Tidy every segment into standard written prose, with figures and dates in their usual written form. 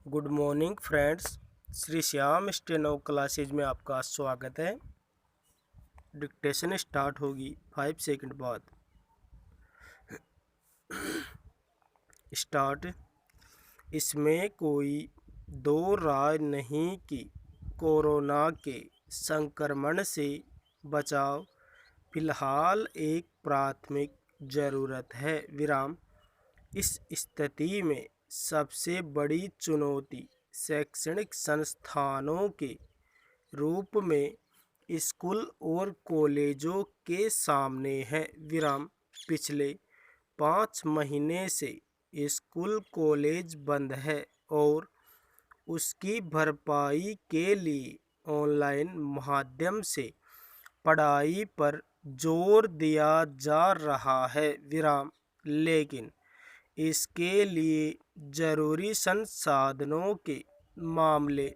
Good morning friends. Shri Shyam steno classes में आपका स्वागत है। डिक्टेशन स्टार्ट होगी 5 सेकंड बाद। स्टार्ट। इसमें कोई दो राय नहीं कि कोरोना के संक्रमण से बचाव फिलहाल एक प्राथमिक ज़रूरत है। विराम। इस स्थिति में सबसे बड़ी चुनौती शैक्षणिक संस्थानों के रूप में स्कूल और कॉलेजों के सामने है। विराम। पिछले 5 महीने से स्कूल कॉलेज बंद है और उसकी भरपाई के लिए ऑनलाइन माध्यम से पढ़ाई पर जोर दिया जा रहा है। विराम। लेकिन इसके लिए जरूरी संसाधनों के मामले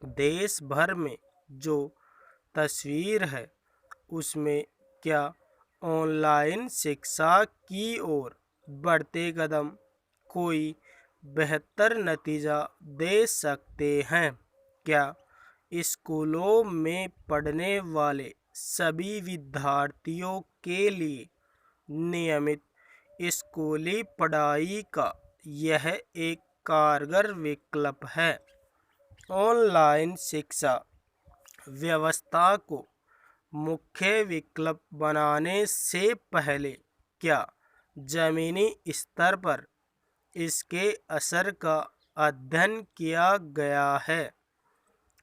देश भर में जो तस्वीर है उसमें क्या ऑनलाइन शिक्षा की ओर बढ़ते कदम कोई बेहतर नतीजा दे सकते हैं? क्या स्कूलों में पढ़ने वाले सभी विद्यार्थियों के लिए नियमित स्कूली पढ़ाई का यह एक कारगर विकल्प है? ऑनलाइन शिक्षा व्यवस्था को मुख्य विकल्प बनाने से पहले क्या जमीनी स्तर पर इसके असर का अध्ययन किया गया है?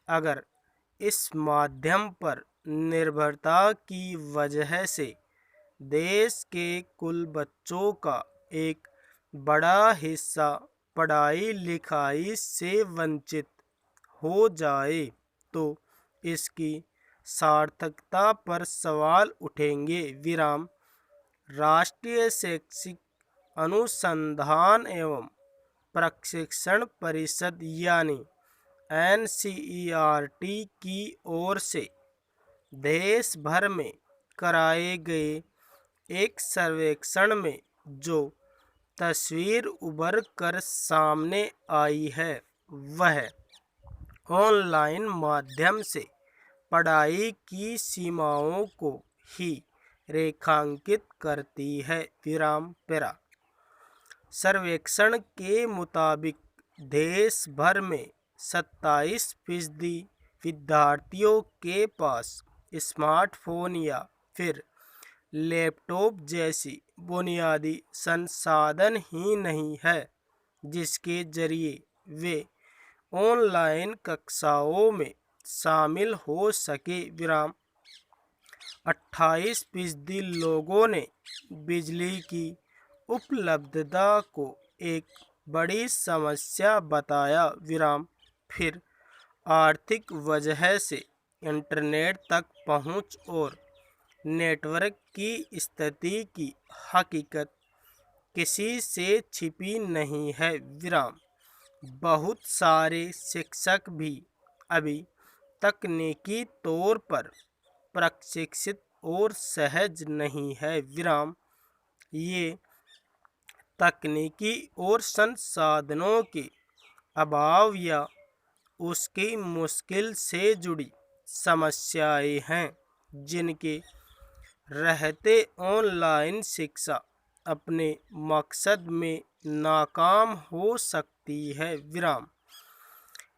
अगर इस माध्यम पर निर्भरता की वजह से देश के कुल बच्चों का एक बड़ा हिस्सा पढ़ाई लिखाई से वंचित हो जाए तो इसकी सार्थकता पर सवाल उठेंगे। विराम। राष्ट्रीय शैक्षिक अनुसंधान एवं प्रशिक्षण परिषद यानी NCERT की ओर से देश भर में कराए गए एक सर्वेक्षण में जो तस्वीर उभर कर सामने आई है वह ऑनलाइन माध्यम से पढ़ाई की सीमाओं को ही रेखांकित करती है। विराम। पेरा। सर्वेक्षण के मुताबिक देश भर में 27% विद्यार्थियों के पास स्मार्टफोन या फिर लैपटॉप जैसी बुनियादी संसाधन ही नहीं है जिसके जरिए वे ऑनलाइन कक्षाओं में शामिल हो सके। विराम। 28% लोगों ने बिजली की उपलब्धता को एक बड़ी समस्या बताया। विराम। फिर आर्थिक वजह से इंटरनेट तक पहुंच और नेटवर्क की स्थिति की हकीकत किसी से छिपी नहीं है। विराम। बहुत सारे शिक्षक भी अभी तकनीकी तौर पर प्रशिक्षित और सहज नहीं है। विराम। ये तकनीकी और संसाधनों के अभाव या उसकी मुश्किल से जुड़ी समस्याएं हैं जिनके रहते ऑनलाइन शिक्षा अपने मकसद में नाकाम हो सकती है। विराम।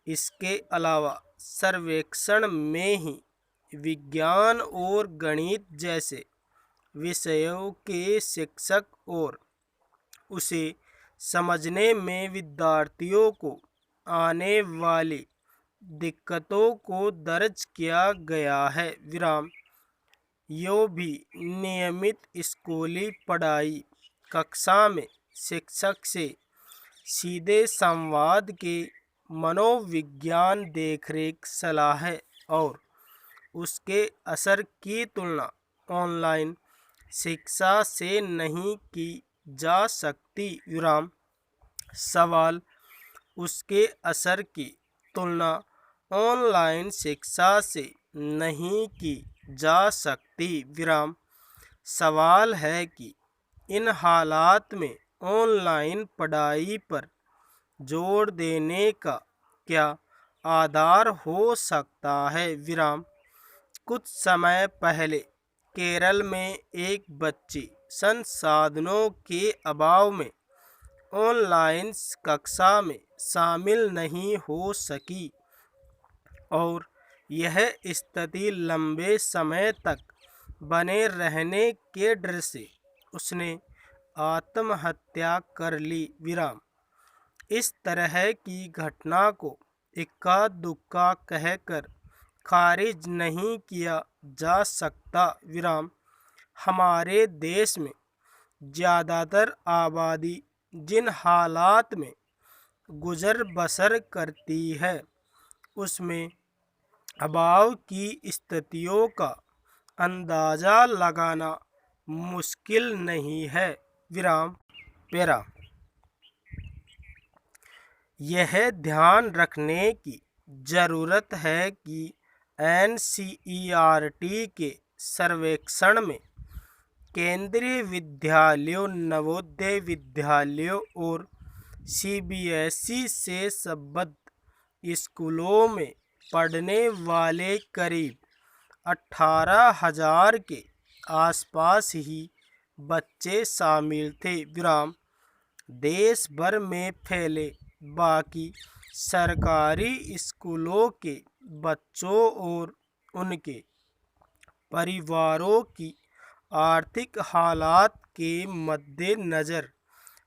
इसके अलावा सर्वेक्षण में ही विज्ञान और गणित जैसे विषयों के शिक्षक और उसे समझने में विद्यार्थियों को आने वाली दिक्कतों को दर्ज किया गया है। विराम। यो भी नियमित स्कूली पढ़ाई कक्षा में शिक्षक से सीधे संवाद के मनोविज्ञान देखरेख सलाह और उसके असर की तुलना ऑनलाइन शिक्षा से नहीं की जा सकती। विराम। सवाल। उसके असर की तुलना ऑनलाइन शिक्षा से नहीं की जा सकती। विराम। सवाल है कि इन हालात में ऑनलाइन पढ़ाई पर जोर देने का क्या आधार हो सकता है? विराम। कुछ समय पहले केरल में एक बच्ची संसाधनों के अभाव में ऑनलाइन कक्षा में शामिल नहीं हो सकी और यह स्थिति लंबे समय तक बने रहने के डर से उसने आत्महत्या कर ली। विराम। इस तरह की घटना को इक्का दुक्का कहकर खारिज नहीं किया जा सकता। विराम। हमारे देश में ज़्यादातर आबादी जिन हालात में गुजर बसर करती है उसमें अभाव की स्थितियों का अंदाज़ा लगाना मुश्किल नहीं है। विराम। पेरा। यह ध्यान रखने की ज़रूरत है कि NCERT के सर्वेक्षण में केंद्रीय विद्यालयों, नवोदय विद्यालयों और CBSE से संबद्ध स्कूलों में पढ़ने वाले करीब 18,000 के आसपास ही बच्चे शामिल थे। विराम। देश भर में फैले बाकी सरकारी स्कूलों के बच्चों और उनके परिवारों की आर्थिक हालात के मद्देनज़र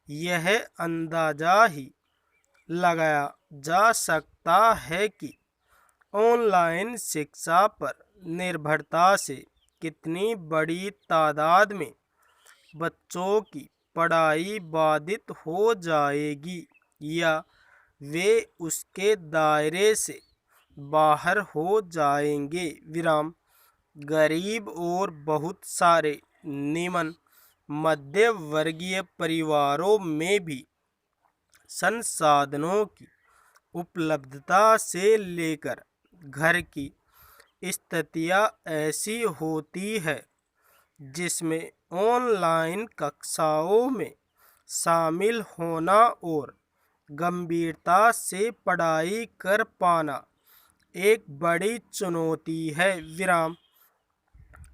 यह अंदाज़ा ही लगाया जा सकता है कि ऑनलाइन शिक्षा पर निर्भरता से कितनी बड़ी तादाद में बच्चों की पढ़ाई बाधित हो जाएगी या वे उसके दायरे से बाहर हो जाएंगे। विराम। गरीब और बहुत सारे निम्न मध्य वर्गीय परिवारों में भी संसाधनों की उपलब्धता से लेकर घर की स्थितियां ऐसी होती है जिसमें ऑनलाइन कक्षाओं में शामिल होना और गंभीरता से पढ़ाई कर पाना एक बड़ी चुनौती है। विराम।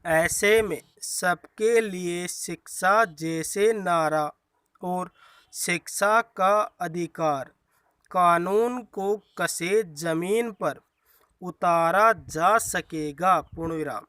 ऐसे में सबके लिए शिक्षा जैसे नारा और शिक्षा का अधिकार कानून को कसे जमीन पर उतारा जा सकेगा। पूर्ण विराम।